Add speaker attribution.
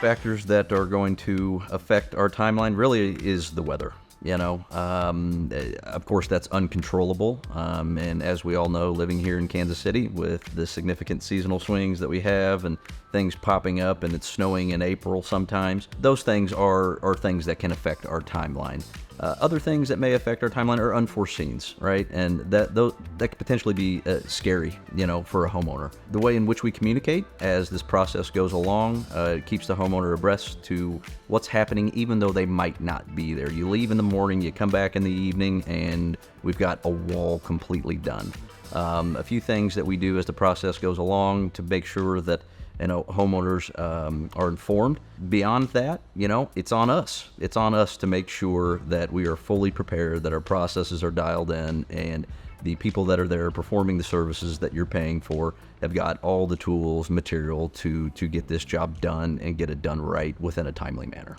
Speaker 1: Factors that are going to affect our timeline really is the weather. Of course, that's uncontrollable. And as we all know, living here in Kansas City with the significant seasonal swings that we have and things popping up and it's snowing in April sometimes, those things are things that can affect our timeline. Other things that may affect our timeline are unforeseens, right? And that could potentially be scary, for a homeowner. The way in which we communicate as this process goes along keeps the homeowner abreast to what's happening, even though they might not be there. You leave in the morning, you come back in the evening, and we've got a wall completely done. A few things that we do as the process goes along to make sure that homeowners are informed. Beyond that, it's on us. It's on us to make sure that we are fully prepared, that our processes are dialed in, and the people that are there performing the services that you're paying for have got all the tools, material to get this job done and get it done right within a timely manner.